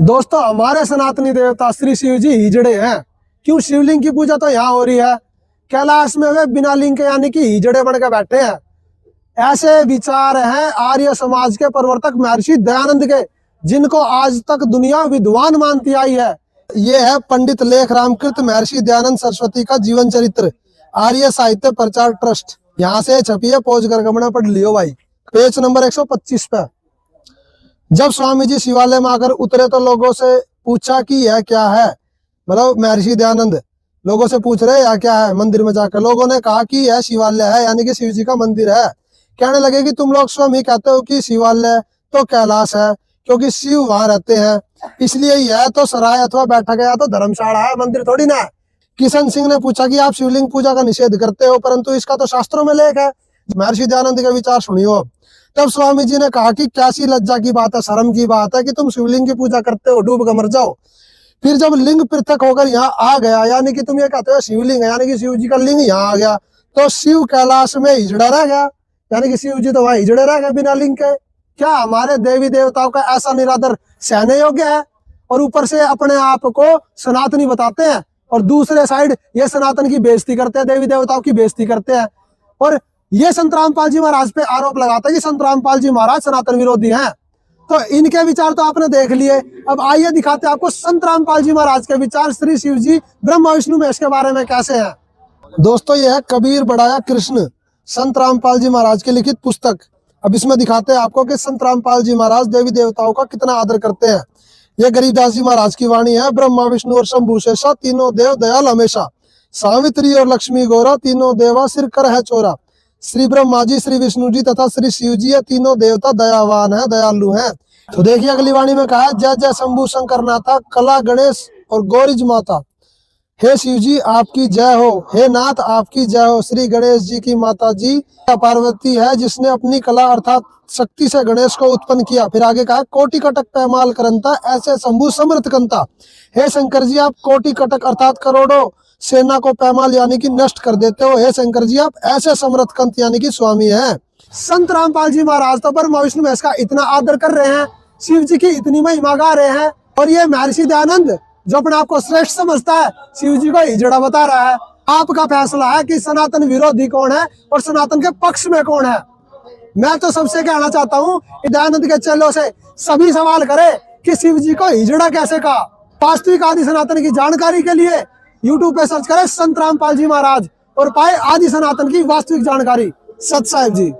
दोस्तों, हमारे सनातनी देवता श्री शिव जी हिजड़े हैं। क्यों? शिवलिंग की पूजा तो यहाँ हो रही है, कैलाश में वे बिना लिंग के यानी कि हिजड़े बन के बैठे हैं। ऐसे विचार हैं आर्य समाज के प्रवर्तक महर्षि दयानंद के, जिनको आज तक दुनिया विद्वान मानती आई है। ये है पंडित लेख रामकृत महर्षि दयानंद सरस्वती का जीवन चरित्र, आर्य साहित्य प्रचार ट्रस्ट। यहाँ से छपी है, पोज करके बना पढ़ लियो भाई, पेज नंबर 125 पे। जब स्वामी जी शिवालय में आकर उतरे तो लोगों से पूछा कि यह क्या है। मतलब महर्षि दयानंद लोगों से पूछ रहे यह क्या है। मंदिर में जाकर लोगों ने कहा कि यह शिवालय है, यानी कि शिव जी का मंदिर है। कहने लगे कि तुम लोग स्वयं ही कहते हो कि शिवालय तो कैलाश है, क्योंकि शिव वहां रहते हैं, इसलिए यह तो सराय अथवा बैठक या तो धर्मशाला है, मंदिर थोड़ी ना है। किशन सिंह ने पूछा कि आप शिवलिंग पूजा का निषेध करते हो, परंतु इसका तो शास्त्रों में लेख है। महर्षि दयानंद के विचार सुनियो। तब स्वामी जी ने कहा कि कैसी लज्जा की बात है, शर्म की बात है कि तुम शिवलिंग की पूजा करते हो, डूब कर मर जाओ। फिर जब लिंग पृथक होकर यहाँ आ गया, यानी कि तुम ये कहते हो शिवलिंग है, यानी कि शिव जी का लिंग यहाँ आ गया, तो शिव कैलाश में हिजड़ा रह गया, यानी कि शिव जी तो वहां हिजड़े रह गए बिना लिंग के। क्या हमारे देवी देवताओं का ऐसा निरादर सहने योग्य है? और ऊपर से अपने आप को सनातनी बताते हैं, और दूसरे साइड ये सनातन की बेइज्जती करते हैं, देवी देवताओं की बेइज्जती करते हैं। और ये संत रामपाल जी महाराज पे आरोप लगाता है कि संत रामपाल जी महाराज सनातन विरोधी हैं। तो इनके विचार तो आपने देख लिए, अब आइए दिखाते हैं आपको संत रामपाल जी महाराज के विचार श्री शिव जी ब्रह्मा विष्णु महेश के बारे में कैसे हैं। दोस्तों, यह है कबीर बढ़ाया कृष्ण, संत रामपाल जी महाराज की लिखित पुस्तक। अब इसमें दिखाते हैं आपको कि संत रामपाल जी महाराज देवी देवताओं का कितना आदर करते हैं। यह गरीबदास जी महाराज की वाणी है। ब्रह्मा विष्णु और शंभु शेषा तीनों देव दयाल हमेशा, सावित्री और लक्ष्मी गौरा तीनों देवा सिर कर है चोरा। श्री ब्रह्मा जी, श्री विष्णु जी तथा श्री शिव जी, ये तीनों देवता दयावान है, दयालु हैं। तो देखिए अगली वाणी में कहा है, जय जय शंभु शंकर नाथा, कला गणेश और गौरीज माता। हे शिव जी आपकी जय हो, हे नाथ आपकी जय हो। श्री गणेश जी की माता जी पार्वती है, जिसने अपनी कला अर्थात शक्ति से गणेश को उत्पन्न किया। फिर आगे कहा, कोटि कटक पैमाल करंता, ऐसे शंभु समर्थ कंता। हे शंकर जी आप कोटि कटक अर्थात करोड़ों सेना को पैमाल यानी कि नष्ट कर देते हो। हे शंकर जी आप ऐसे समर्थ कंत यानी कि स्वामी हैं। संत रामपाल जी महाराज तो ब्रह्मा विष्णु महेश का इतना आदर कर रहे हैं, शिव जी की इतनी महिमा गा रहे हैं, और ये महर्षि दयानंद जो अपने आप को श्रेष्ठ समझता है, शिव जी को हिजड़ा बता रहा है। आपका फैसला है कि सनातन विरोधी कौन है और सनातन के पक्ष में कौन है। मैं तो सबसे कहना चाहता हूँ, दयानंद के चेलों से सभी सवाल करे कि शिव जी को हिजड़ा कैसे कहा। वास्तविक आदि सनातन की जानकारी के लिए यूट्यूब पे सर्च करें संत रामपाल जी महाराज और पाए आदि सनातन की वास्तविक जानकारी। सत साहिब जी।